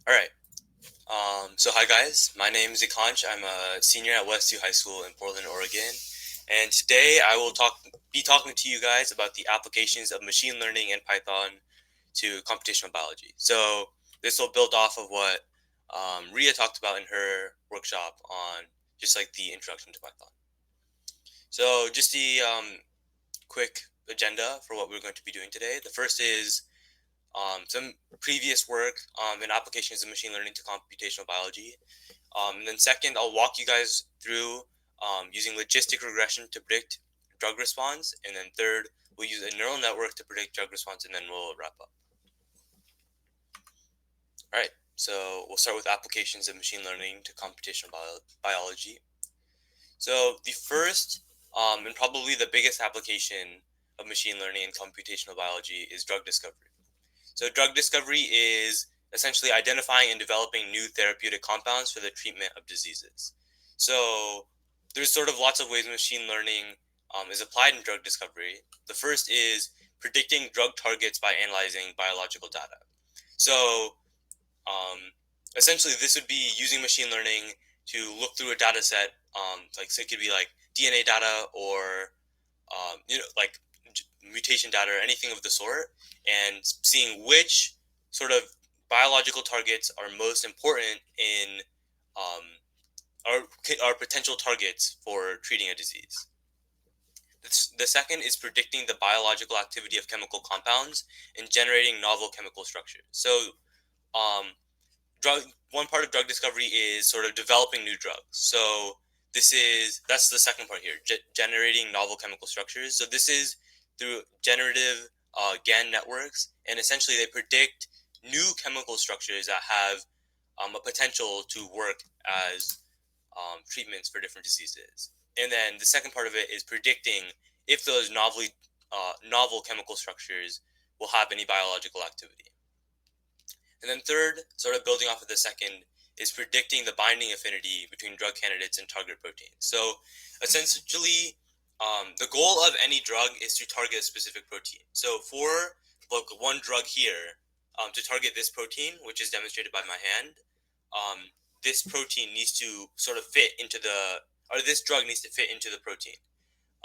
All right. So hi guys, my name is Ekansh. I'm a senior at Westview High School in Portland, Oregon, and today I will be talking to you guys about the applications of machine learning and Python to computational biology. So this will build off of what Ria talked about in her workshop on just like the introduction to Python. So just the quick agenda for what we're going to be doing today. The first is some previous work in applications of machine learning to computational biology. And then second, I'll walk you guys through using logistic regression to predict drug response. And then third, we'll use a neural network to predict drug response, and then we'll wrap up. All right, so we'll start with applications of machine learning to computational biology. So the first and probably the biggest application of machine learning and computational biology is drug discovery. So drug discovery is essentially identifying and developing new therapeutic compounds for the treatment of diseases. So there's sort of lots of ways machine learning is applied in drug discovery. The first is predicting drug targets by analyzing biological data. So um, essentially, this would be using machine learning to look through a data set. Like so it could be like DNA data or like mutation data or anything of the sort, and seeing which sort of biological targets are most important in um, are potential targets for treating a disease. The second is predicting the biological activity of chemical compounds and generating novel chemical structures. So, um, drug one part of drug discovery is sort of developing new drugs. So that's the second part here, generating novel chemical structures. So this is through generative GAN networks, and essentially they predict new chemical structures that have a potential to work as treatments for different diseases. And then the second part of it is predicting if those novel chemical structures will have any biological activity. And then third, sort of building off of the second, is predicting the binding affinity between drug candidates and target proteins. So essentially, the goal of any drug is to target a specific protein. So for like one drug here, to target this protein, which is demonstrated by my hand, um, this protein needs to sort of fit into or this drug needs to fit into the protein.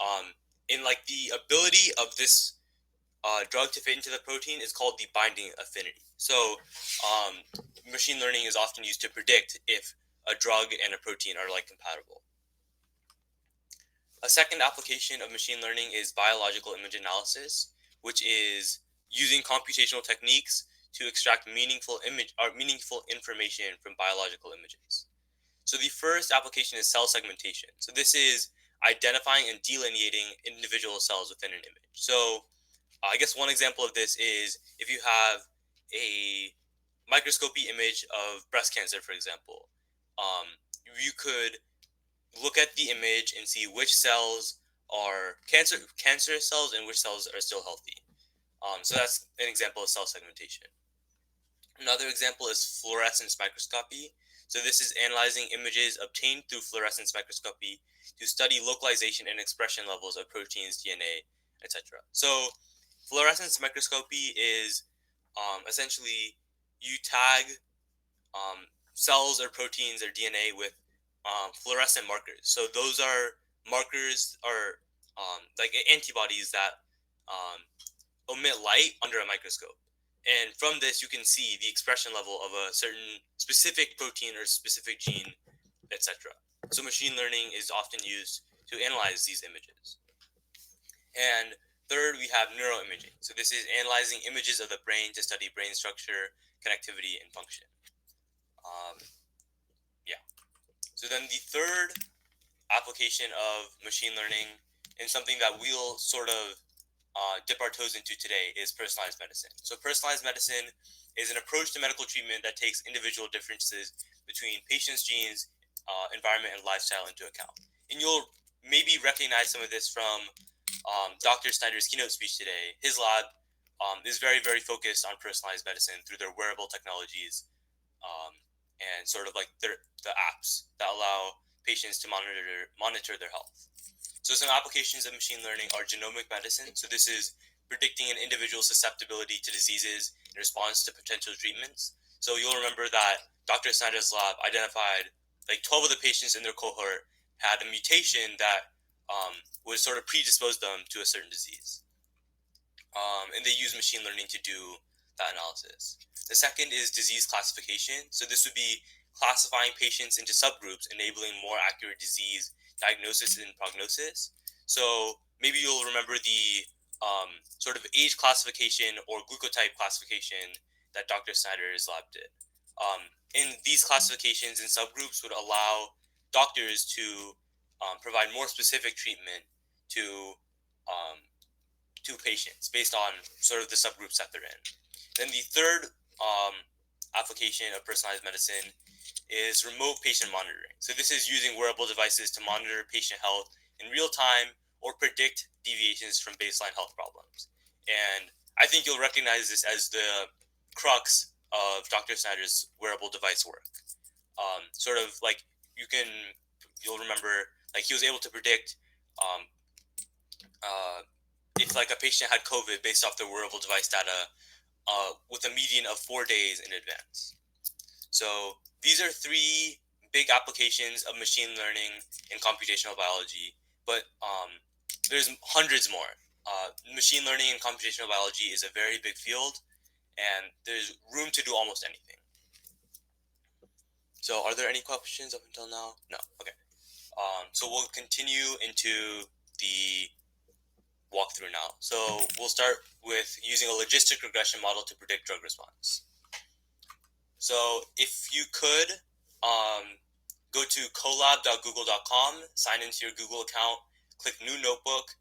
Um, in like the ability of this drug to fit into the protein is called the binding affinity. So, machine learning is often used to predict if a drug and a protein are like compatible. A second application of machine learning is biological image analysis, which is using computational techniques to extract meaningful information from biological images. So the first application is cell segmentation. So this is identifying and delineating individual cells within an image. So I guess one example of this is if you have a microscopy image of breast cancer, for example, you could look at the image and see which cells are cancerous cells and which cells are still healthy. So that's an example of cell segmentation. Another example is fluorescence microscopy. So this is analyzing images obtained through fluorescence microscopy to study localization and expression levels of proteins, DNA, etc. So fluorescence microscopy is essentially you tag cells or proteins or DNA with fluorescent markers. So those are markers or like antibodies that um, emit light under a microscope. And from this, you can see the expression level of a certain specific protein or specific gene, etc. So machine learning is often used to analyze these images. And third, we have neuroimaging. So this is analyzing images of the brain to study brain structure, connectivity, and function. Um, yeah. So then the third application of machine learning and something that we'll sort of dip our toes into today is personalized medicine. So personalized medicine is an approach to medical treatment that takes individual differences between patients' genes, environment, and lifestyle into account. And you'll maybe recognize some of this from Dr. Snyder's keynote speech today. His lab is very focused on personalized medicine through their wearable technologies um, and sort of like the apps that allow patients to monitor their health. So some applications of machine learning are genomic medicine. So this is predicting an individual's susceptibility to diseases in response to potential treatments. So you'll remember that Dr. Snyder's lab identified like 12 of the patients in their cohort had a mutation that would sort of predispose them to a certain disease. And they use machine learning to do that analysis. The second is disease classification. So this would be classifying patients into subgroups, enabling more accurate disease diagnosis and prognosis. So maybe you'll remember the sort of age classification or glucotype classification that Dr. Snyder's lab did. And these classifications and subgroups would allow doctors to provide more specific treatment to um, patients based on sort of the subgroups that they're in. Then the third application of personalized medicine is remote patient monitoring. So this is using wearable devices to monitor patient health in real time or predict deviations from baseline health problems. And I think you'll recognize this as the crux of Dr. Snyder's wearable device work. Sort of like you'll remember, like he was able to predict um, if like a patient had COVID based off their wearable device data with a median of 4 days in advance. So these are three big applications of machine learning in computational biology, but there's hundreds more. Machine learning in computational biology is a very big field, and there's room to do almost anything. So are there any questions up until now? No. Okay. So we'll continue into the walkthrough now. So we'll start with using a logistic regression model to predict drug response. So if you could go to collab.google.com, sign into your Google account, click New Notebook,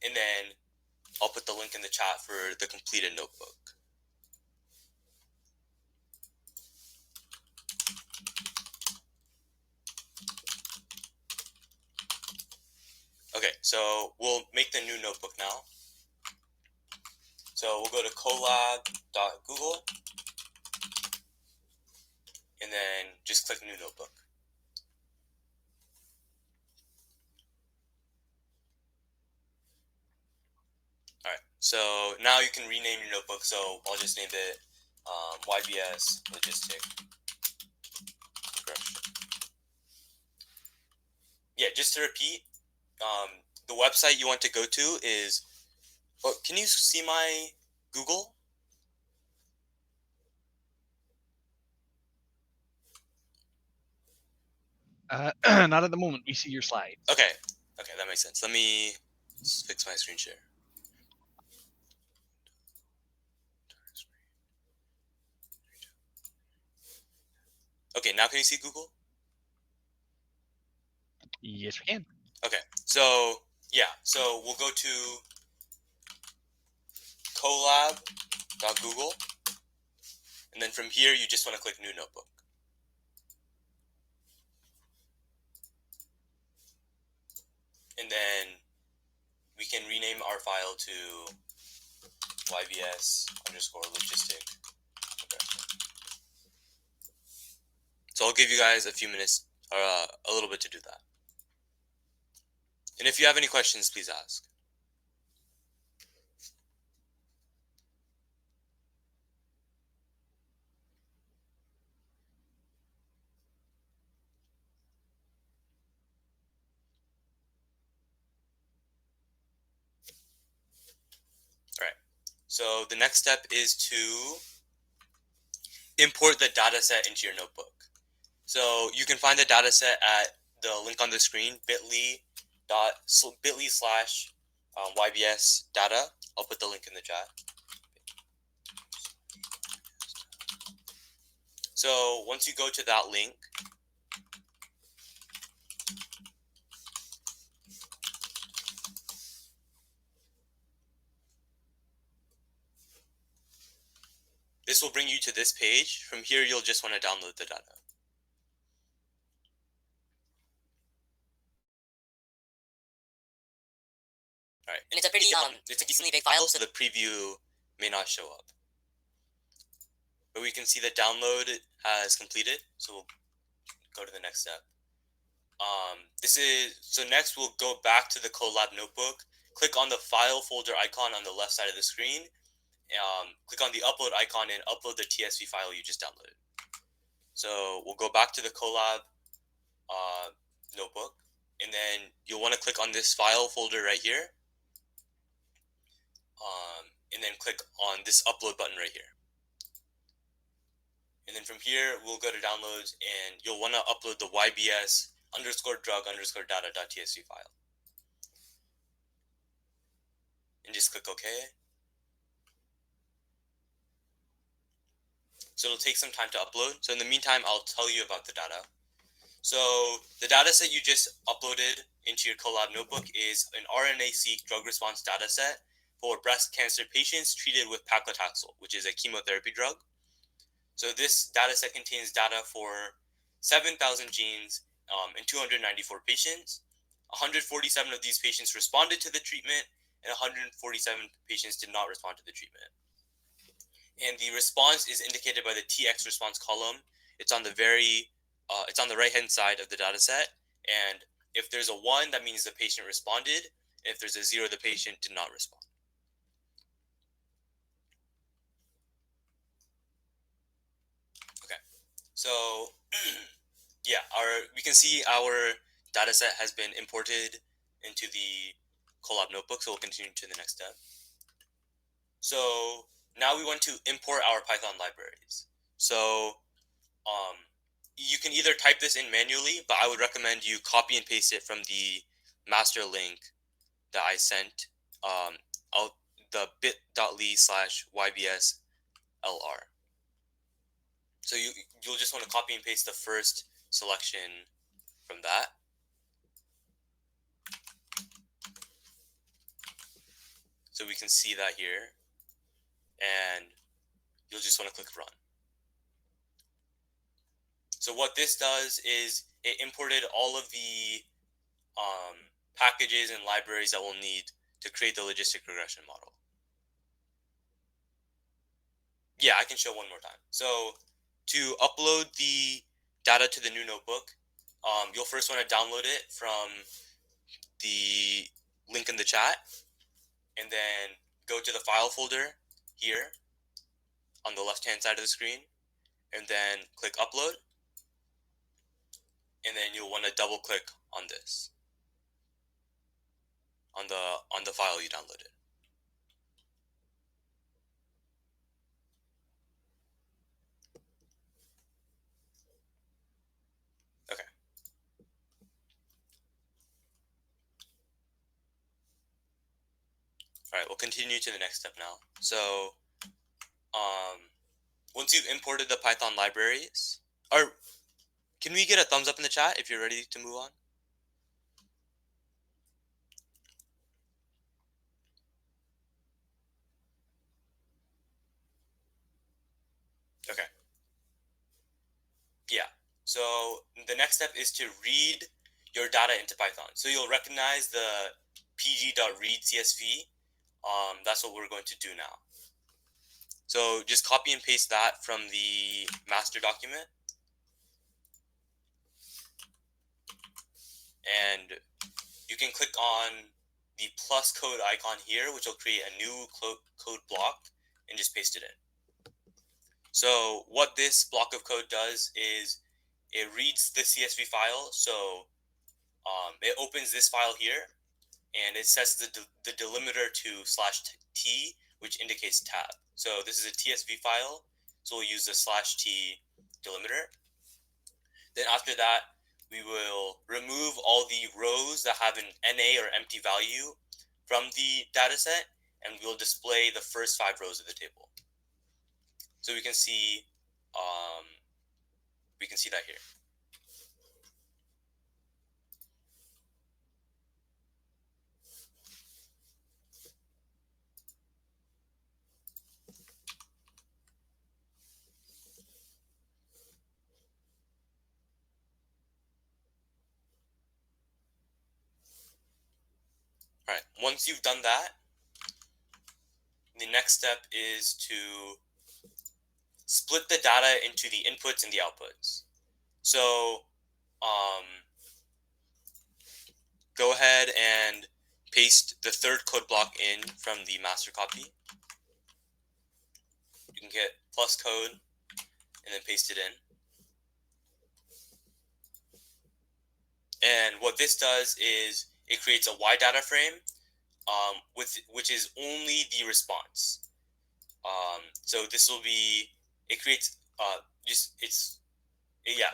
and then I'll put the link in the chat for the completed notebook. Okay, so we'll make the new notebook now. So we'll go to collab.google, and then just click New Notebook. All right, so now you can rename your notebook. So I'll just name it YBS Logistic Regression. Yeah, just to repeat, the website you want to go to is. Oh, can you see my Google? Not at the moment. We see your slides. Okay, that makes sense. Let me fix my screen share. Okay, now can you see Google? Yes, we can. Okay, so yeah, so we'll go to collab.google, and then from here you just want to click New Notebook. And then we can rename our file to YBS_logistic. Okay. So I'll give you guys a few minutes or a little bit to do that. And if you have any questions, please ask. All right. So the next step is to import the data set into your notebook. So you can find the data set at the link on the screen, bit.ly/YBS data. I'll put the link in the chat. So once you go to that link, this will bring you to this page. From here, you'll just want to download the data. All right, and it's a decently big file, so the preview may not show up. But we can see the download has completed, so we'll go to the next step. Next we'll go back to the Colab notebook, click on the file folder icon on the left side of the screen, click on the upload icon and upload the TSV file you just downloaded. So we'll go back to the Colab notebook, and then you'll want to click on this file folder right here, and then click on this upload button right here. And then from here, we'll go to downloads, and you'll want to upload the YBS underscore drug underscore data.tsv file. And just click OK. So it'll take some time to upload. So in the meantime, I'll tell you about the data. So the data set you just uploaded into your Colab notebook is an RNA-seq drug response data set for breast cancer patients treated with paclitaxel, which is a chemotherapy drug. So this data set contains data for 7,000 genes in 294 patients. 147 of these patients responded to the treatment, and 147 patients did not respond to the treatment. And the response is indicated by the TX response column. It's on the right-hand side of the data set. And if there's a 1, that means the patient responded. And if there's a 0, the patient did not respond. Okay, so yeah, we can see our data set has been imported into the Colab notebook. So we'll continue to the next step. So now we want to import our Python libraries. So you can either type this in manually, but I would recommend you copy and paste it from the master link that I sent, the bit.ly/ybslr. So you'll just want to copy and paste the first selection from that. So we can see that here, and you'll just want to click run. So what this does is it imported all of the packages and libraries that we'll need to create the logistic regression model. Yeah, I can show one more time. So to upload the data to the new notebook, you'll first want to download it from the link in the chat, and then go to the file folder here on the left-hand side of the screen, and then click upload, and then you'll want to double-click on this, on the file you downloaded. Okay. All right, we'll continue to the next step now. So once you've imported the Python libraries, or can we get a thumbs up in the chat if you're ready to move on? Okay. Yeah. So the next step is to read your data into Python. So you'll recognize the pg.read CSV. That's what we're going to do now. So just copy and paste that from the master document. And you can click on the plus code icon here, which will create a new code block, and just paste it in. So what this block of code does is it reads the CSV file. So it opens this file here, and it sets the delimiter to /t, which indicates tab. So this is a TSV file, so we'll use the /t delimiter. Then after that, we will remove all the rows that have an NA or empty value from the dataset, and we'll display the first 5 rows of the table. So we can see that here. All right. Once you've done that, the next step is to split the data into the inputs and the outputs. So go ahead and paste the third code block in from the master copy. can hit plus code and then paste it in. And what this does is it creates a Y data frame which is only the response. So this will be, it creates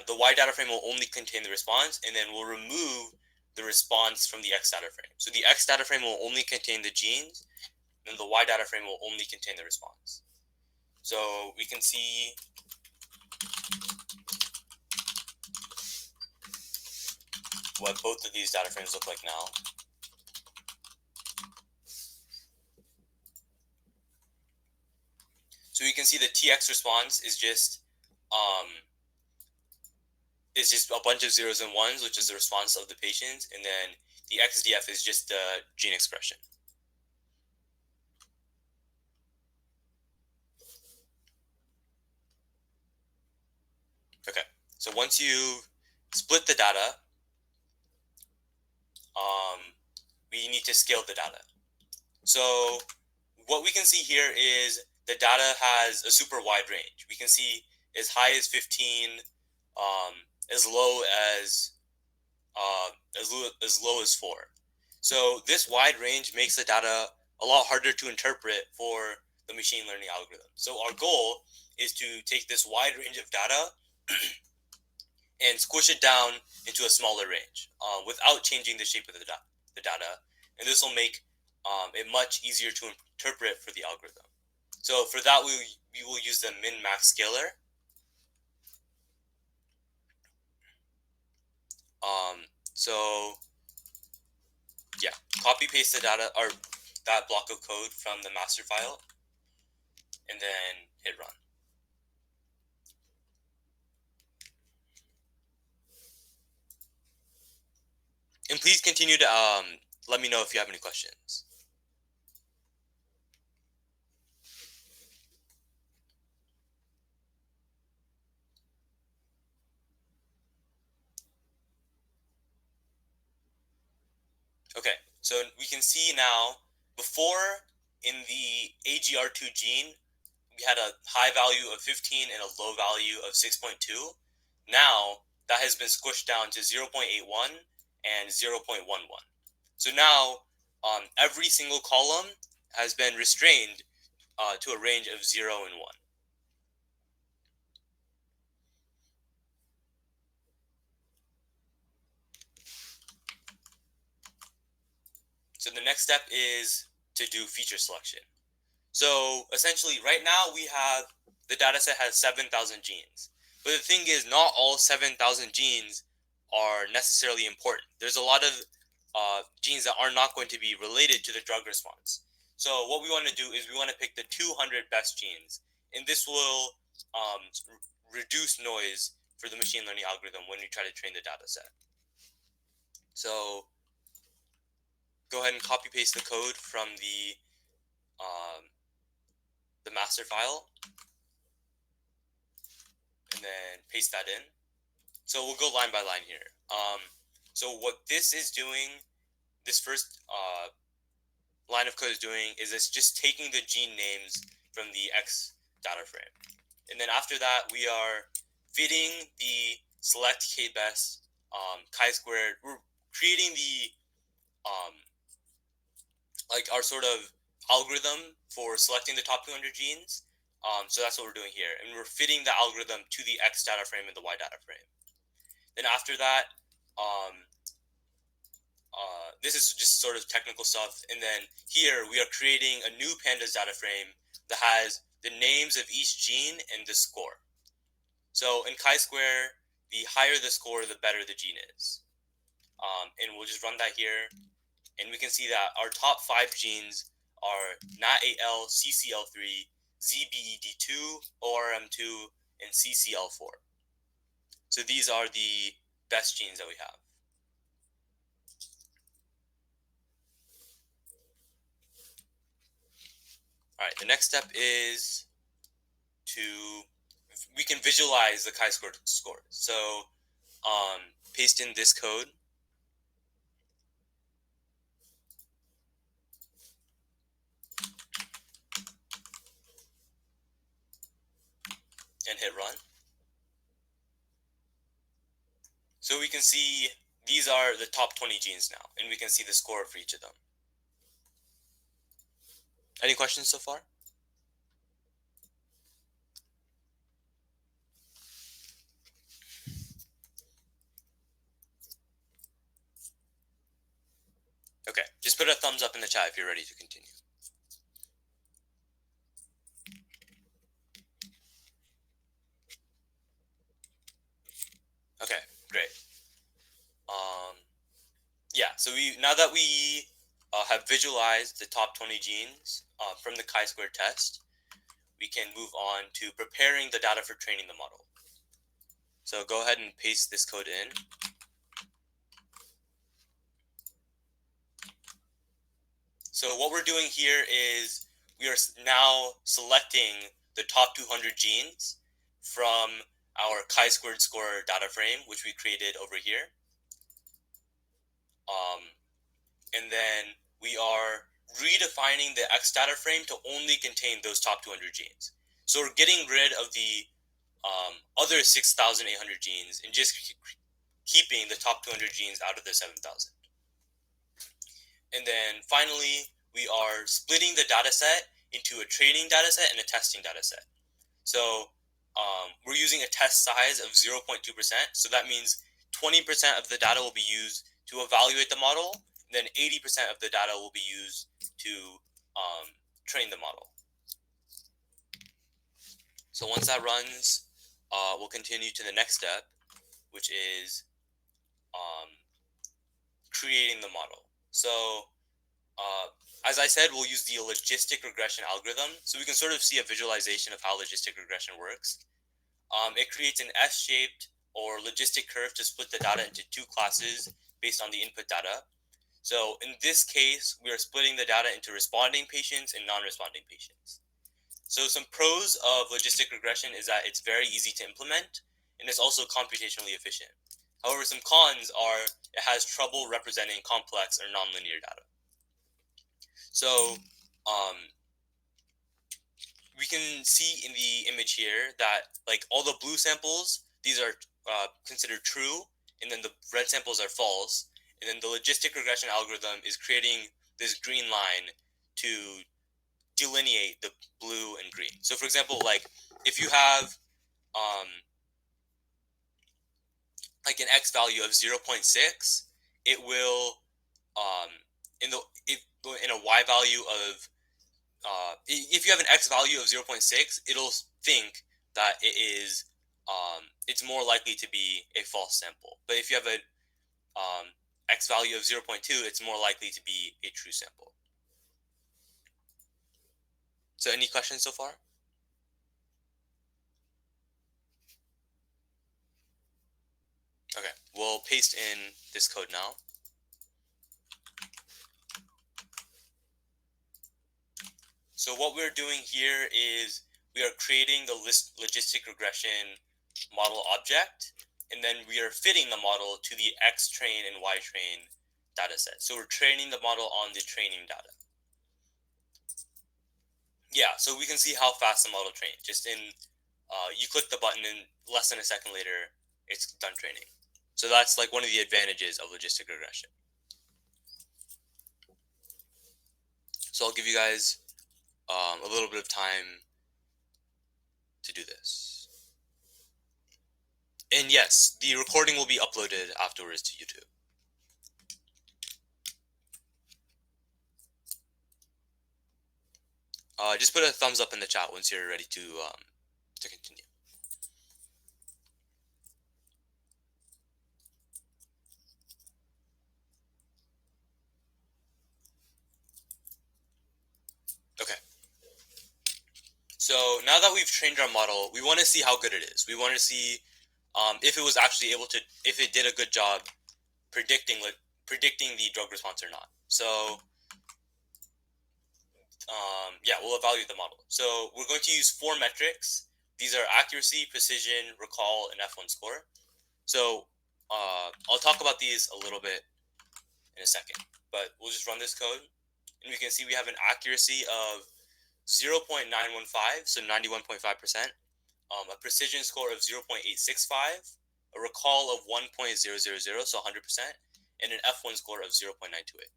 the Y data frame will only contain the response, and then we'll remove the response from the X data frame. So the X data frame will only contain the genes, and the Y data frame will only contain the response. So we can see what both of these data frames look like now. So you can see the TX response is just a bunch of zeros and ones, which is the response of the patient, and then the XDF is just the gene expression. Okay, so once you split the data, we need to scale the data. So what we can see here is the data has a super wide range. We can see as high as 15, as low as as low as 4. So this wide range makes the data a lot harder to interpret for the machine learning algorithm. So our goal is to take this wide range of data and squish it down into a smaller range without changing the shape of the data. And this will make it much easier to interpret for the algorithm. So for that, we will use the min-max scaler. So yeah, copy paste the data or that block of code from the master file, and then hit run. And please continue to let me know if you have any questions. Okay, so we can see now, before in the AGR2 gene, we had a high value of 15 and a low value of 6.2. Now that has been squished down to 0.81 and 0.11. So now every single column has been restrained to a range of 0 and 1. So the next step is to do feature selection. So essentially, right now we have the dataset has 7,000 genes. But the thing is, not all 7,000 genes are necessarily important. There's a lot of genes that are not going to be related to the drug response. So what we want to do is we want to pick the 200 best genes, and this will reduce noise for the machine learning algorithm when we try to train the dataset. So go ahead and copy paste the code from the master file, and then paste that in. So we'll go line by line here. So what this is doing, this first line of code is doing, is it's just taking the gene names from the X data frame. And then after that, we are fitting the select k-best chi-squared. We're creating the like our sort of algorithm for selecting the top 200 genes. So that's what we're doing here, and we're fitting the algorithm to the X data frame and the Y data frame. Then after that, this is just sort of technical stuff. And then here we are creating a new pandas data frame that has the names of each gene and the score. So in chi-square, the higher the score, the better the gene is. And we'll just run that here, and we can see that our top 5 genes are NATAL, CCL3, ZBED2, ORM2, and CCL4. So these are the best genes that we have. All right, the next step is we can visualize the chi-square scores. So paste in this code. and hit run. So we can see these are the top 20 genes now, and we can see the score for each of them. Any questions so far? Okay, just put a thumbs up in the chat if you're ready to continue. Okay, great. Yeah, so now that we have visualized the top 20 genes from the chi-square test, we can move on to preparing the data for training the model. So go ahead and paste this code in. So what we're doing here is we are now selecting the top 200 genes from our chi-squared score data frame, which we created over here. And then we are redefining the X data frame to only contain those top 200 genes. So we're getting rid of the other 6,800 genes and just keeping the top 200 genes out of the 7,000. And then finally, we are splitting the data set into a training data set and a testing data set. So we're using a test size of 0.2%. So that means 20% of the data will be used to evaluate the model, and then 80% of the data will be used to train the model. So once that runs, we'll continue to the next step, which is creating the model. So as I said, we'll use the logistic regression algorithm. So we can sort of see a visualization of how logistic regression works. It creates an S-shaped or logistic curve to split the data into two classes based on the input data. So in this case, we are splitting the data into responding patients and non-responding patients. So some pros of logistic regression is that it's very easy to implement, and it's also computationally efficient. However, some cons are it has trouble representing complex or nonlinear data. So we can see in the image here that like all the blue samples, these are considered true, and then the red samples are false. And then the logistic regression algorithm is creating this green line to delineate the blue and green. So for example, like if you have like an x value of 0.6, it will in a y value of if you have an x value of 0.6, it'll think that it's more likely to be a false sample. But if you have a x value of 0.2, it's more likely to be a true sample. So any questions so far? Okay, we'll paste in this code now. So what we're doing here is we are creating the logistic regression model object, and then we are fitting the model to the X train and Y train data set. So we're training the model on the training data. Yeah, so we can see how fast the model trained. Just in, you click the button and less than a second later, it's done training. So that's like one of the advantages of logistic regression. So I'll give you guys a little bit of time to do this. And yes, the recording will be uploaded afterwards to YouTube. Just put a thumbs up in the chat once you're ready to continue. Okay. So now that we've trained our model, we want to see how good it is. We want to see if it was actually able to, if it did a good job predicting the drug response or not. So yeah, we'll evaluate the model. So we're going to use 4 metrics. These are accuracy, precision, recall, and F1 score. So I'll talk about these a little bit in a second, but we'll just run this code, and we can see we have an accuracy of 0.915, so 91.5%, a precision score of 0.865, a recall of 1.000, so 100%, and an F1 score of 0.928.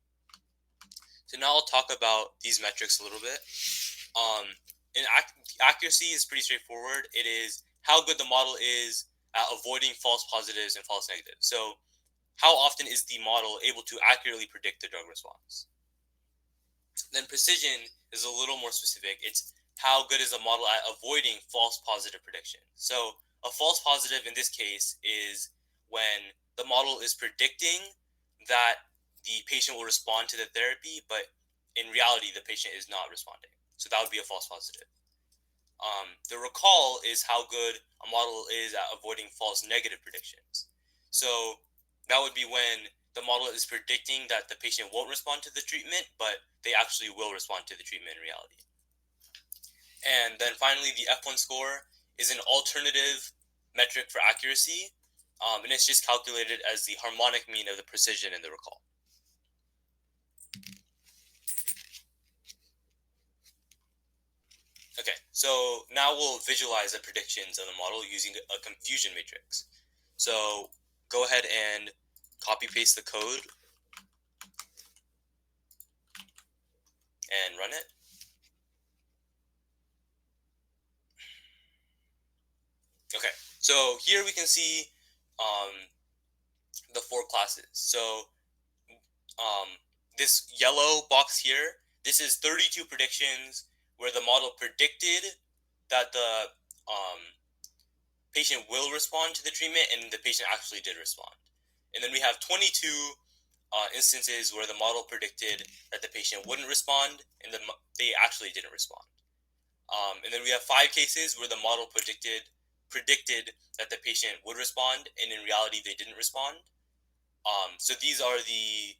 So now I'll talk about these metrics a little bit. Accuracy is pretty straightforward. It is how good the model is at avoiding false positives and false negatives. So how often is the model able to accurately predict the drug response? Then precision is a little more specific. It's how good is a model at avoiding false positive prediction. So a false positive in this case is when the model is predicting that the patient will respond to the therapy, but in reality, the patient is not responding. So that would be a false positive. The recall is how good a model is at avoiding false negative predictions. So that would be when the model is predicting that the patient won't respond to the treatment, but they actually will respond to the treatment in reality. And then finally, the F1 score is an alternative metric for accuracy, and it's just calculated as the harmonic mean of the precision and the recall. Okay, so now we'll visualize the predictions of the model using a confusion matrix. So go ahead and copy paste the code and run it. Okay, so here we can see the four classes. So this yellow box here, this is 32 predictions where the model predicted that the patient will respond to the treatment and the patient actually did respond. And then we have 22 instances where the model predicted that the patient wouldn't respond and they actually didn't respond. And then we have 5 cases where the model predicted that the patient would respond and in reality they didn't respond. So these are the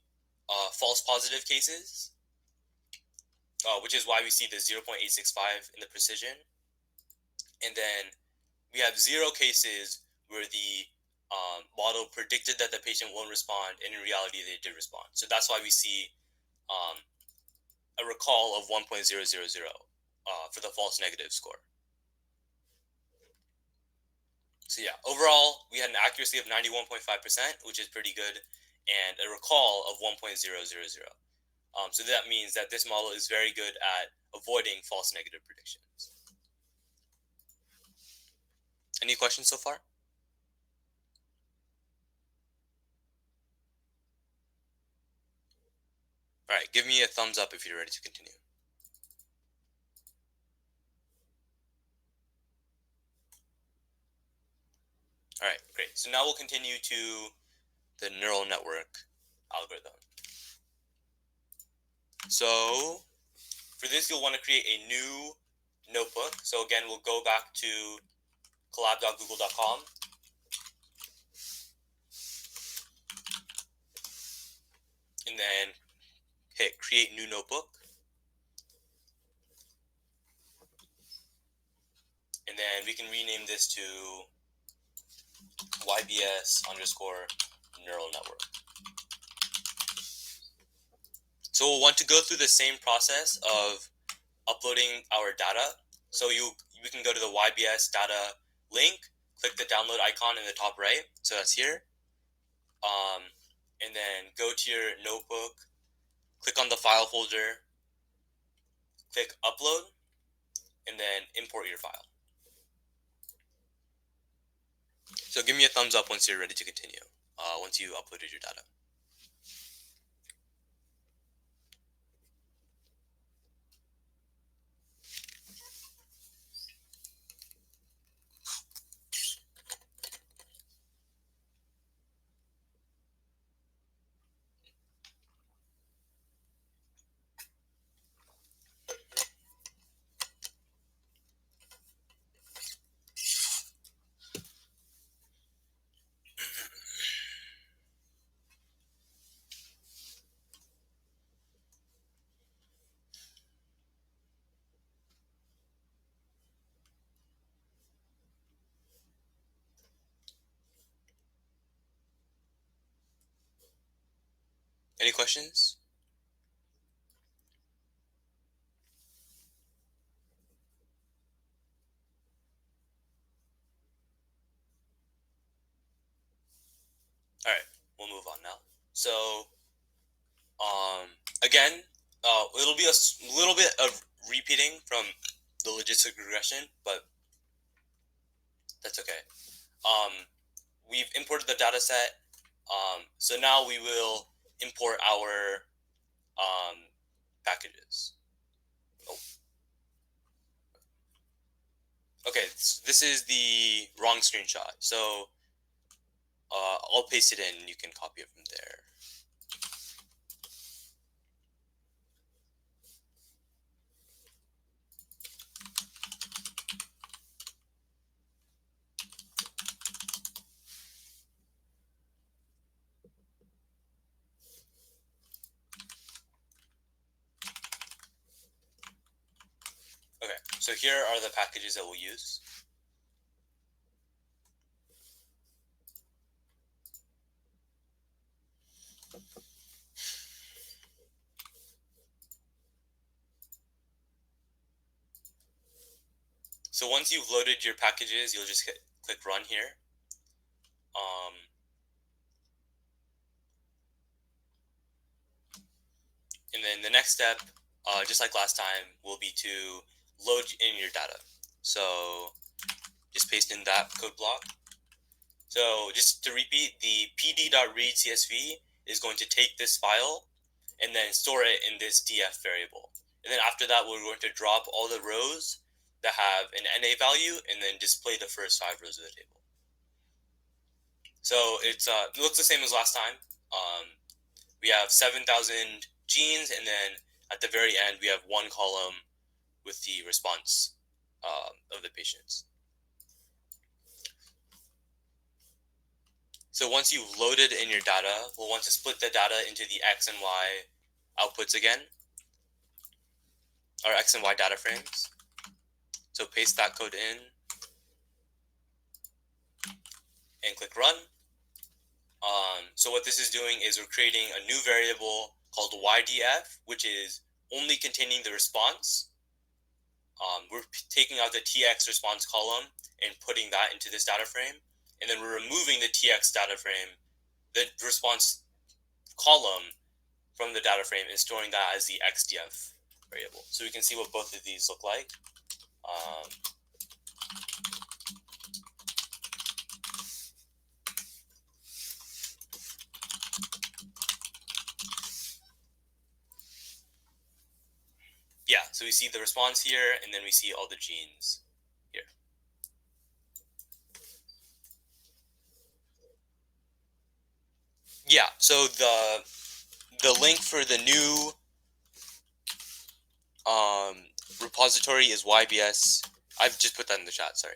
false positive cases, which is why we see the 0.865 in the precision. And then we have 0 cases where the model predicted that the patient won't respond, and in reality, they did respond. So that's why we see a recall of 1.000 for the false negative score. So yeah, overall, we had an accuracy of 91.5%, which is pretty good, and a recall of 1.000. So that means that this model is very good at avoiding false negative predictions. Any questions so far? All right, give me a thumbs up if you're ready to continue. All right, great. So now we'll continue to the neural network algorithm. So for this, you'll want to create a new notebook. So again, we'll go back to collab.google.com. And then hit create new notebook. And then we can rename this to YBS underscore neural network. So we'll want to go through the same process of uploading our data. So we can go to the YBS data link, click the download icon in the top right. So that's here. And then go to your notebook, click on the file folder, click upload, and then import your file. So give me a thumbs up once you're ready to continue, once you uploaded your data. Any questions? All right, we'll move on now. So, again, it'll be a little bit of repeating from the logistic regression, but that's okay. Um, we've imported the data set. So now we will import our packages. Oh, okay, this is the wrong screenshot. So I'll paste it in and you can copy it from there. Okay, so here are the packages that we'll use. So once you've loaded your packages, you'll just click run here. And then the next step, just like last time, will be to load in your data. So just paste in that code block. So just to repeat, the pd.read CSV is going to take this file and then store it in this df variable. And then after that, we're going to drop all the rows that have an NA value and then display the first 5 rows of the table. So it looks the same as last time. We have 7,000 genes, and then at the very end, we have one column with the response of the patients. So once you've loaded in your data, we'll want to split the data into the X and Y outputs again, or X and Y data frames. So paste that code in and click run. So what this is doing is we're creating a new variable called YDF, which is only containing the response. We're taking out the TX response column and putting that into this data frame. And then we're removing the TX data frame, the response column from the data frame, and storing that as the XDF variable. So we can see what both of these look like. Yeah, so we see the response here, and then we see all the genes here. Yeah, so the link for the new repository is YBS. I've just put that in the chat, sorry.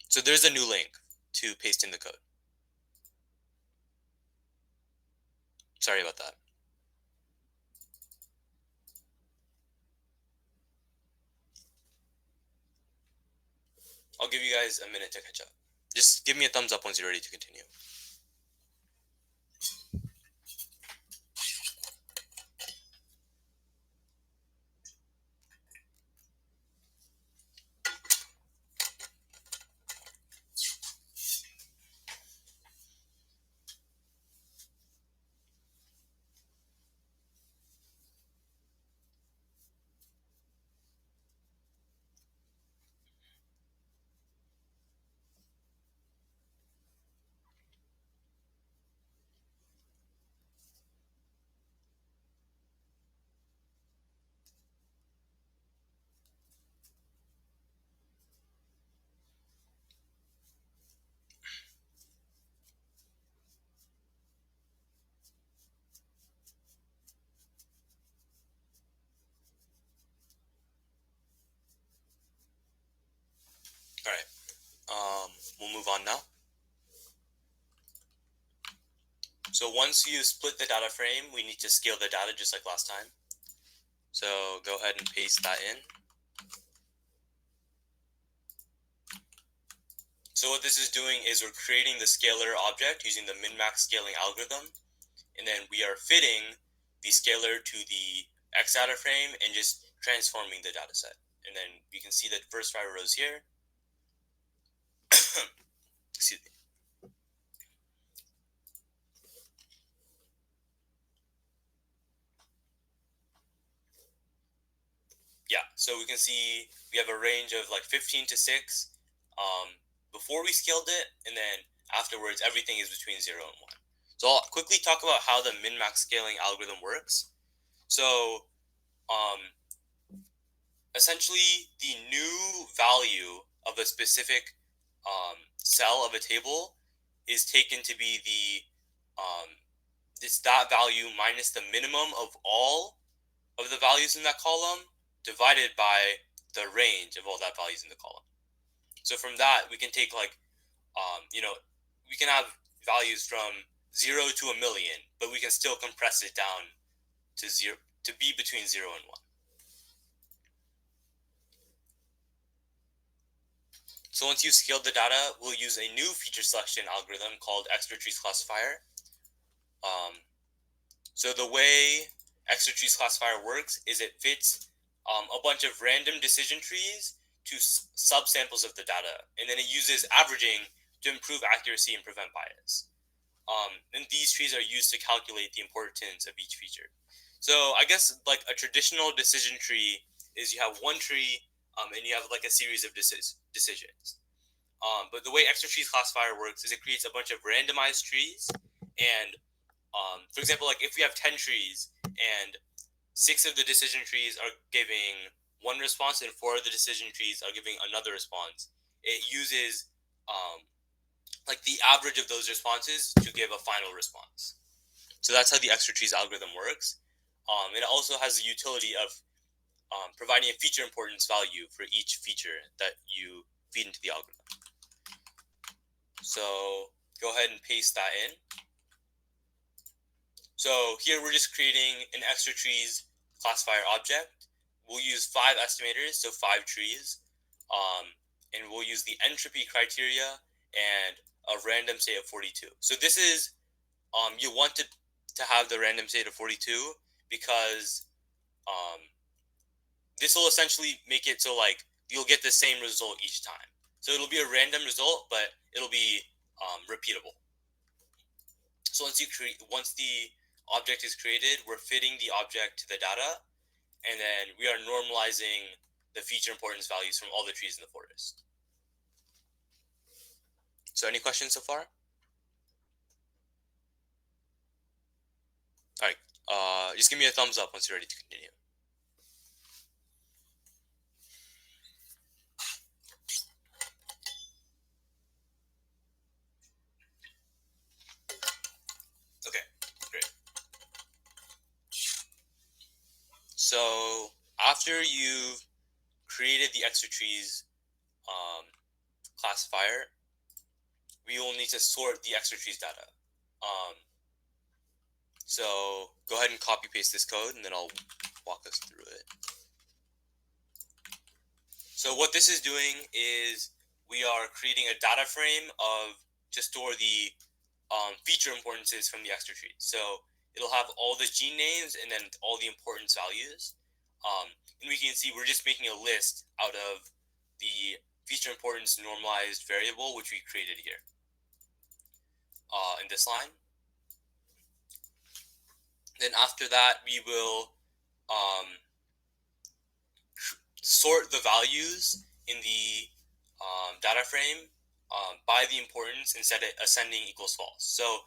So there's a new link to paste in the code. Sorry about that. I'll give you guys a minute to catch up. Just give me a thumbs up once you're ready to continue. All right, we'll move on now. So once you split the data frame, we need to scale the data just like last time. So go ahead and paste that in. So what this is doing is we're creating the scalar object using the min-max scaling algorithm, and then we are fitting the scalar to the X data frame and just transforming the data set. And then you can see the first 5 rows here. Excuse me. So we can see we have a range of like 15 to 6 before we scaled it, and then afterwards everything is between 0 and 1. So I'll quickly talk about how the min-max scaling algorithm works. So um, essentially, the new value of a specific cell of a table is taken to be that value minus the minimum of all of the values in that column divided by the range of all that values in the column. So from that, we can take like, we can have values from 0 to a million, but we can still compress it down to zero to be between 0 and 1. So once you've scaled the data, we'll use a new feature selection algorithm called extra trees classifier. So the way extra trees classifier works is it fits a bunch of random decision trees to subsamples of the data, and then it uses averaging to improve accuracy and prevent bias. And these trees are used to calculate the importance of each feature. So I guess like a traditional decision tree is you have one tree and you have like a series of decisions. But the way extra trees classifier works is it creates a bunch of randomized trees, and for example, like if we have 10 trees and 6 of the decision trees are giving one response and 4 of the decision trees are giving another response, it uses like the average of those responses to give a final response. So that's how the extra trees algorithm works. It also has the utility of providing a feature importance value for each feature that you feed into the algorithm. So go ahead and paste that in. So here we're just creating an extra trees classifier object. We'll use 5 estimators, so 5 trees, and we'll use the entropy criteria and a random state of 42. So this is, you want to have the random state of 42 because this will essentially make it so like you'll get the same result each time. So it'll be a random result, but it'll be repeatable. So once the object is created, we're fitting the object to the data, and then we are normalizing the feature importance values from all the trees in the forest. So any questions so far? All right, just give me a thumbs up once you're ready to continue. Okay, great. So after you've created the extra trees classifier, we will need to sort the extra trees data. So go ahead and copy paste this code, and then I'll walk us through it. So what this is doing is we are creating a data frame to store the feature importances from the extra tree. So it'll have all the gene names and then all the importance values. And we can see we're just making a list out of the feature importance normalized variable, which we created here in this line. Then after that, we will sort the values in the data frame by the importance and set it ascending equals false. So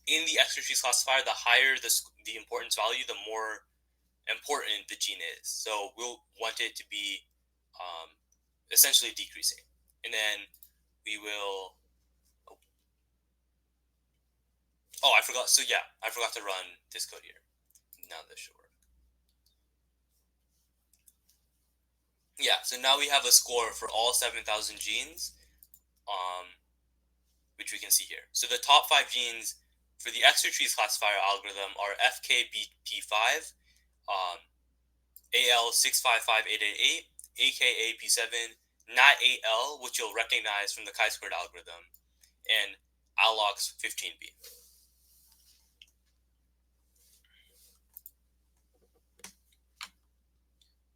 in the extra trees classifier, the higher the importance value, the more important the gene is. So we'll want it to be essentially decreasing. And then we will... Oh, I forgot. So yeah, I forgot to run this code here. Now this should work. Yeah, so now we have a score for all 7,000 genes, which we can see here. So the top 5 genes for the extra trees classifier algorithm are FKBP5, AL655888, AKAP7, NAT8L, which you'll recognize from the chi-squared algorithm, and ALOX15B.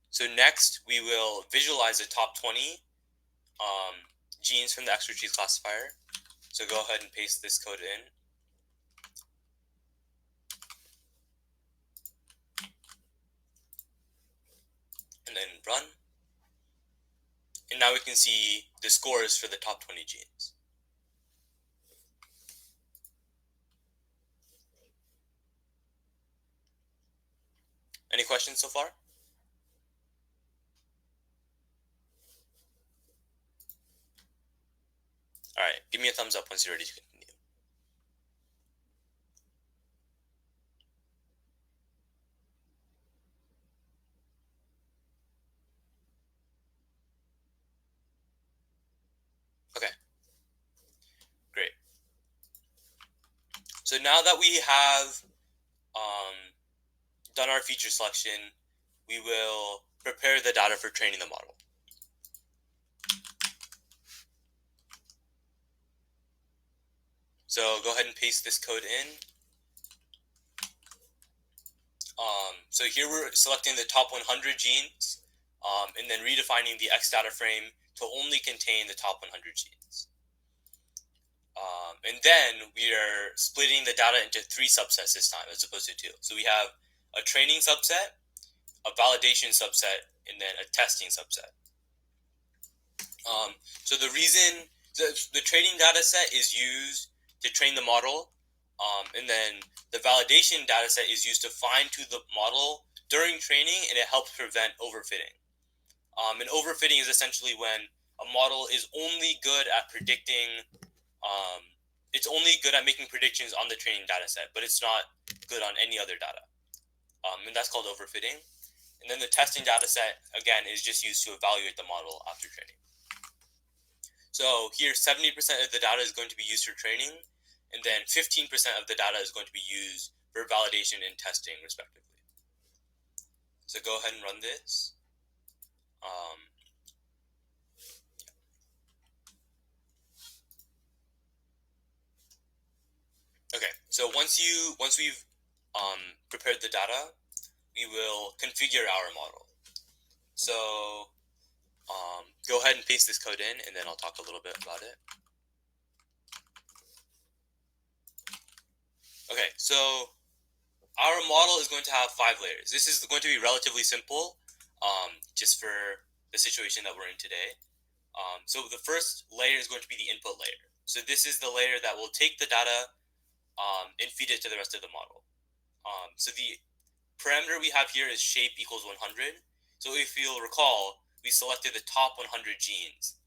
So next, we will visualize the top 20 genes from the extra trees classifier. So go ahead and paste this code in. and then run. And now we can see the scores for the top 20 genes. Any questions so far? All right, give me a thumbs up once you're ready to continue. Okay, great. So now that we have done our feature selection, we will prepare the data for training the model. So go ahead and paste this code in. So here we're selecting the top 100 genes, and then redefining the X data frame to only contain the top 100 genes. And then we are splitting the data into 3 subsets this time as opposed to 2. So we have a training subset, a validation subset, and then a testing subset. So the reason the training data set is used to train the model, and then the validation data set is used to fine-tune the model during training, and it helps prevent overfitting. And overfitting is essentially when a model is only good at predicting, it's only good at making predictions on the training data set, but it's not good on any other data. And that's called overfitting. And then the testing data set, again, is just used to evaluate the model after training. So here, 70% of the data is going to be used for training, and then 15% of the data is going to be used for validation and testing, respectively. So go ahead and run this. Okay, so once we've prepared the data, we will configure our model. So go ahead and paste this code in, and then I'll talk a little bit about it. Okay, so our model is going to have 5 layers. This is going to be relatively simple, just for the situation that we're in today. So the first layer is going to be the input layer. So this is the layer that will take the data and feed it to the rest of the model. So the parameter we have here is shape equals 100. So if you'll recall, we selected the top 100 genes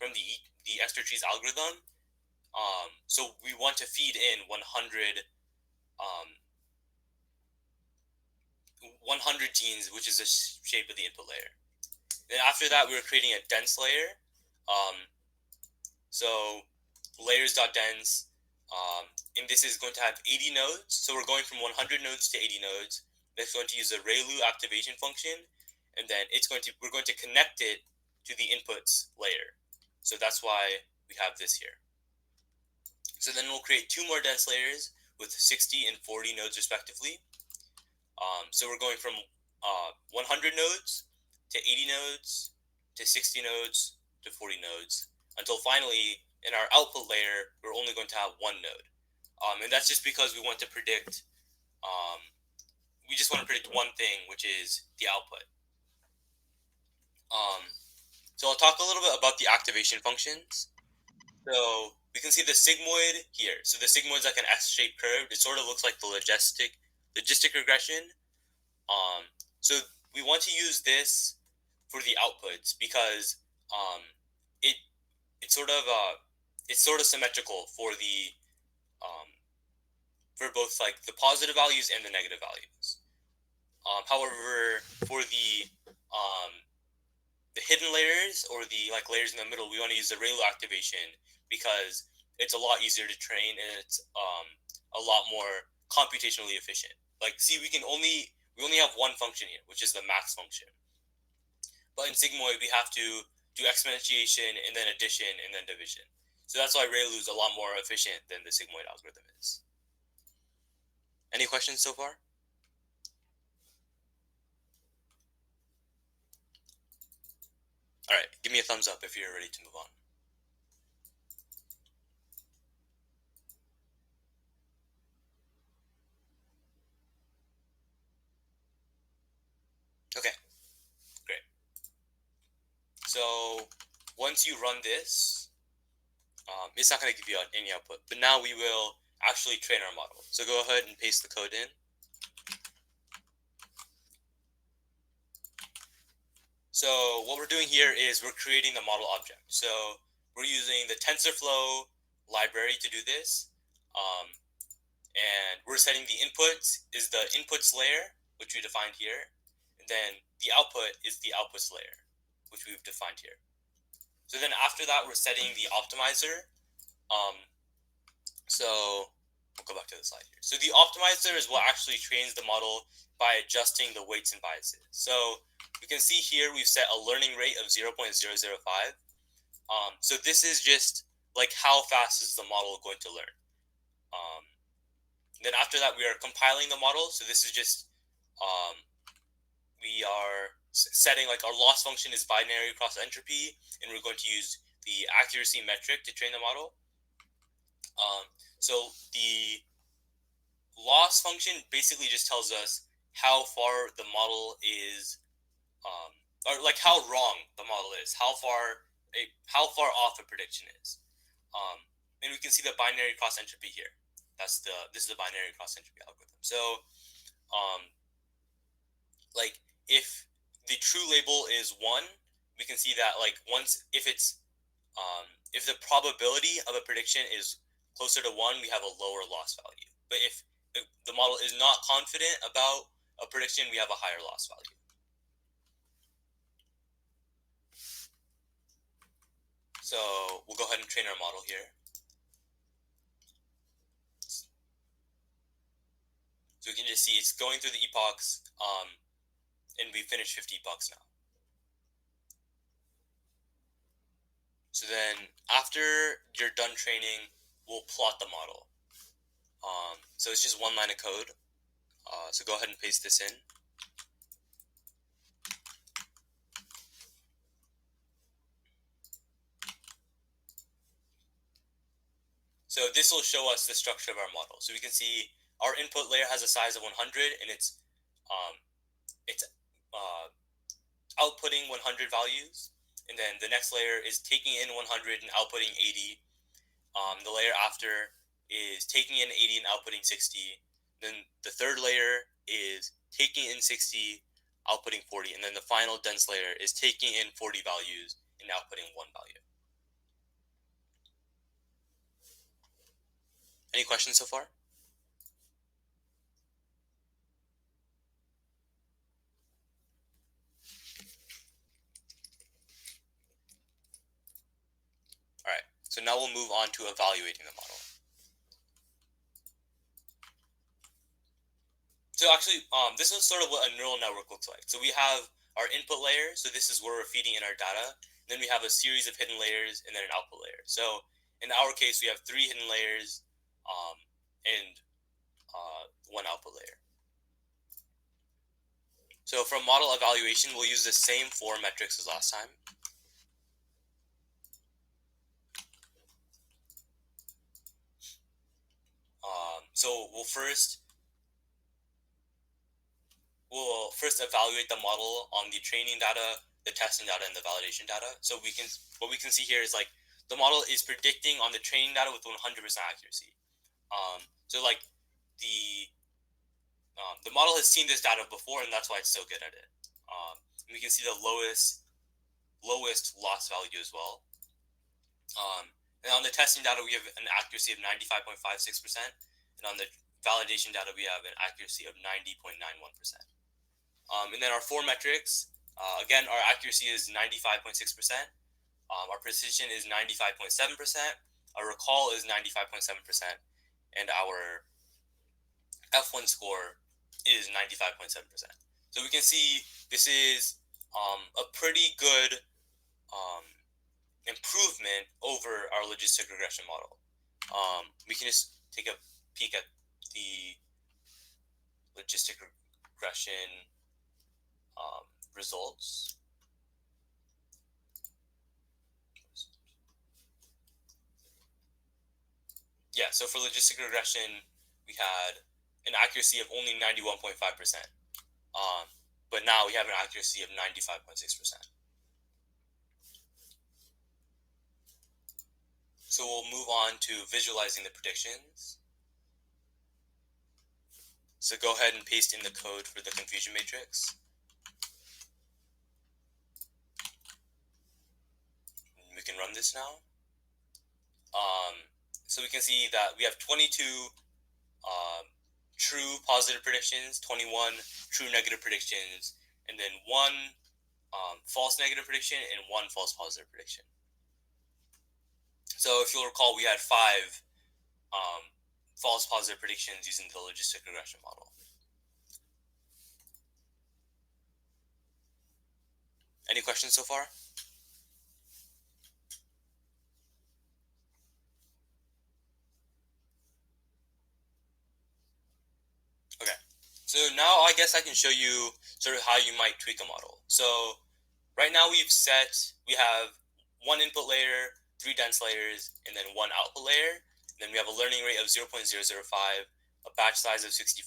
from the extra trees algorithm. So we want to feed in 100 genes, which is the shape of the input layer. Then after that, we were creating a dense layer. So layers.dense, and this is going to have 80 nodes. So we're going from 100 nodes to 80 nodes. That's going to use a ReLU activation function, and then we're going to connect it to the inputs layer. So that's why we have this here. So then we'll create 2 more dense layers with 60 and 40 nodes respectively. So we're going from 100 nodes to 80 nodes to 60 nodes to 40 nodes until finally in our output layer we're only going to have 1 node. And that's just because we want to predict, we just want to predict one thing, which is the output. So I'll talk a little bit about the activation functions. So we can see the sigmoid here. So the sigmoid is like an S-shaped curve. It sort of looks like the logistic regression. So we want to use this for the outputs because it's sort of symmetrical for the for both like the positive values and the negative values. However, for the hidden layers or the like layers in the middle, we want to use the ReLU activation because it's a lot easier to train and it's a lot more computationally efficient. Like, see, we only have one function here, which is the max function. But in sigmoid, we have to do exponentiation and then addition and then division. So that's why ReLU is a lot more efficient than the sigmoid algorithm is. Any questions so far? All right, give me a thumbs up if you're ready to move on. Okay, great. once you run this, it's not going to give you any output. But now we will actually train our model. So go ahead and paste the code in. So what we're doing here is we're creating the model object. So we're using the TensorFlow library to do this. And we're setting the inputs is the inputs layer, which we defined here. And then the output is the outputs layer, which we've defined here. So then after that, we're setting the optimizer. So we'll go back to the slide here. So the optimizer is what actually trains the model by adjusting the weights and biases. So you can see here we've set a learning rate of 0.005. So this is just like how fast is the model going to learn. Then after that, we are compiling the model. So this is just we are setting like our loss function is binary cross entropy, and we're going to use the accuracy metric to train the model. So the loss function basically just tells us how far the model is, or like how wrong the model is, how far off a prediction is. And we can see the binary cross entropy here. This is the binary cross entropy algorithm. So, like if the true label is 1, we can see that like once if the probability of a prediction is closer to 1, we have a lower loss value. But if the model is not confident about a prediction, we have a higher loss value. So we'll go ahead and train our model here. So we can just see it's going through the epochs, and we finished 50 epochs now. So then after you're done training, we'll plot the model. So it's just one line of code. So go ahead and paste this in. So this will show us the structure of our model. So we can see our input layer has a size of 100, and it's outputting 100 values. And then the next layer is taking in 100 and outputting 80. The layer after is taking in 80 and outputting 60. Then the third layer is taking in 60, outputting 40. And then the final dense layer is taking in 40 values and outputting 1 value. Any questions so far? All right, so now we'll move on to evaluating the model. So actually, this is sort of what a neural network looks like. So we have our input layer. So this is where we're feeding in our data. Then we have a series of hidden layers and then an output layer. So in our case, we have 3 hidden layers and 1 output layer. So for model evaluation, we'll use the same 4 metrics as last time. So we'll first evaluate the model on the training data, the testing data, and the validation data. So what we can see here is like the model is predicting on the training data with 100% accuracy. So like the model has seen this data before, and that's why it's so good at it. We can see the lowest loss value as well. And on the testing data, we have an accuracy of 95.56%, and on the validation data, we have an accuracy of 90.91%. And then our 4 metrics, again, our accuracy is 95.6%. Our precision is 95.7%. Our recall is 95.7%, and our F1 score is 95.7%. So we can see this is a pretty good improvement over our logistic regression model. We can just take a peek at the logistic regression results. Yeah, so for logistic regression, we had an accuracy of only 91.5%, but now we have an accuracy of 95.6%. So we'll move on to visualizing the predictions. So go ahead and paste in the code for the confusion matrix. We can run this now. So we can see that we have 22 true positive predictions, 21 true negative predictions, and then one false negative prediction and one false positive prediction. So if you'll recall, we had 5 false positive predictions using the logistic regression model. Any questions so far? Okay, so now I guess I can show you sort of how you might tweak a model. So right now we have one input layer, 3 dense layers, and then one output layer. And then we have a learning rate of 0.005, a batch size of 64,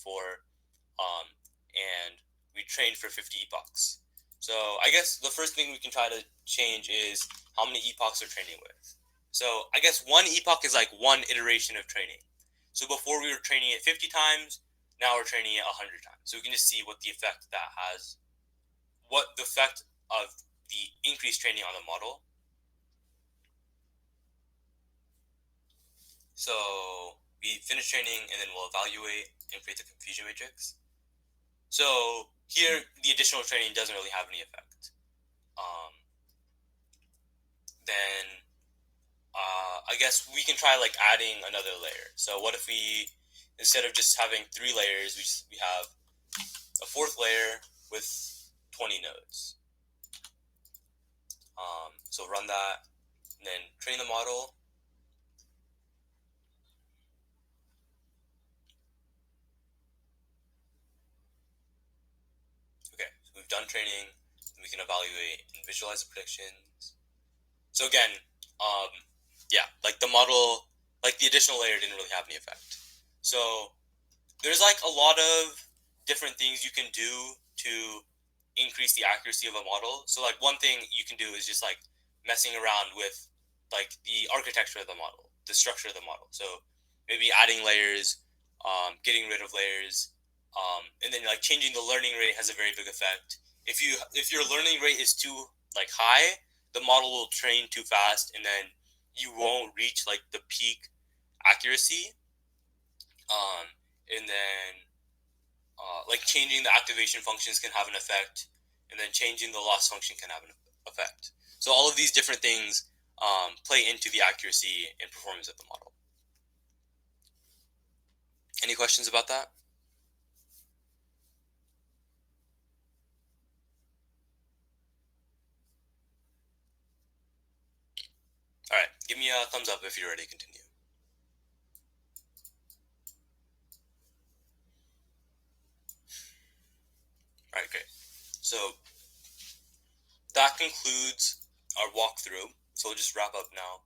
and we trained for 50 epochs. So I guess the first thing we can try to change is how many epochs we're training with. So I guess one epoch is like one iteration of training. So before we were training it 50 times, now we're training it 100 times. So we can just see what the effect that has, what the effect of the increased training on the model. So we finish training and then we'll evaluate and create the confusion matrix. So here the additional training doesn't really have any effect. Then I guess we can try like adding another layer. So what if we, instead of just having 3 layers, we have a 4th layer with 20 nodes. So run that, and then train the model. Okay, so we've done training, and we can evaluate and visualize the predictions. So again, yeah, like the model, like the additional layer didn't really have any effect. So there's like a lot of different things you can do to increase the accuracy of a model. So like one thing you can do is just like messing around with like the architecture of the model, the structure of the model. So maybe adding layers, getting rid of layers, and then like changing the learning rate has a very big effect. If your learning rate is too like high, the model will train too fast, and then you won't reach like the peak accuracy. And then like changing the activation functions can have an effect, and then changing the loss function can have an effect. So all of these different things play into the accuracy and performance of the model. Any questions about that? All right, give me a thumbs up if you're ready to continue. All right, great. So that concludes our walkthrough. So we'll just wrap up now.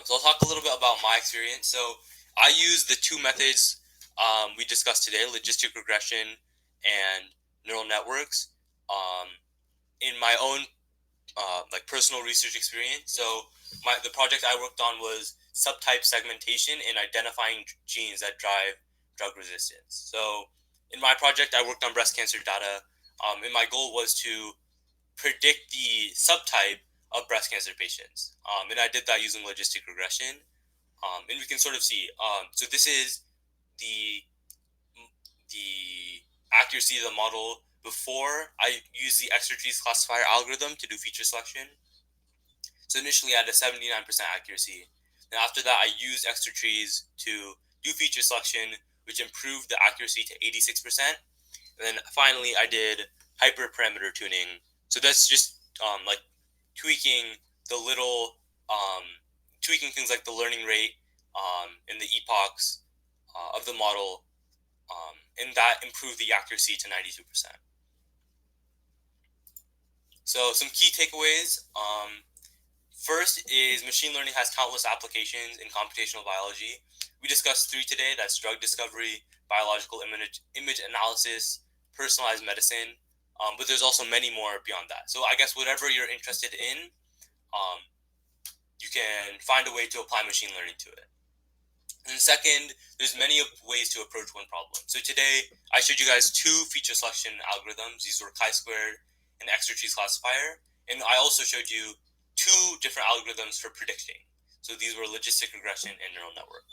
So I'll talk a little bit about my experience. So I use the 2 methods we discussed today, logistic regression and neural networks, in my own like personal research experience. So the project I worked on was subtype segmentation and identifying genes that drive drug resistance. So in my project, I worked on breast cancer data, and my goal was to predict the subtype of breast cancer patients. And I did that using logistic regression. And we can sort of see. So this is the the accuracy of the model before I used the extra trees classifier algorithm to do feature selection. So initially I had a 79% accuracy. And after that, I used extra trees to do feature selection, which improved the accuracy to 86%. And then finally, I did hyperparameter tuning. So that's just like tweaking the little, tweaking things like the learning rate and the epochs of the model, and that improved the accuracy to 92%. So some key takeaways. First is machine learning has countless applications in computational biology. We discussed 3 today. That's drug discovery, biological image analysis, personalized medicine. But there's also many more beyond that. So I guess whatever you're interested in, um, you can find a way to apply machine learning to it. And second, there's many ways to approach one problem. So today, I showed you guys two feature selection algorithms. These were chi-squared and extra-cheese classifier. And I also showed you two different algorithms for predicting. So these were logistic regression and neural network.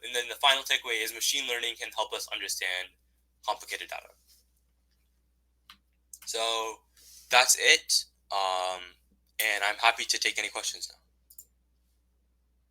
And then the final takeaway is machine learning can help us understand complicated data. So that's it. And I'm happy to take any questions now.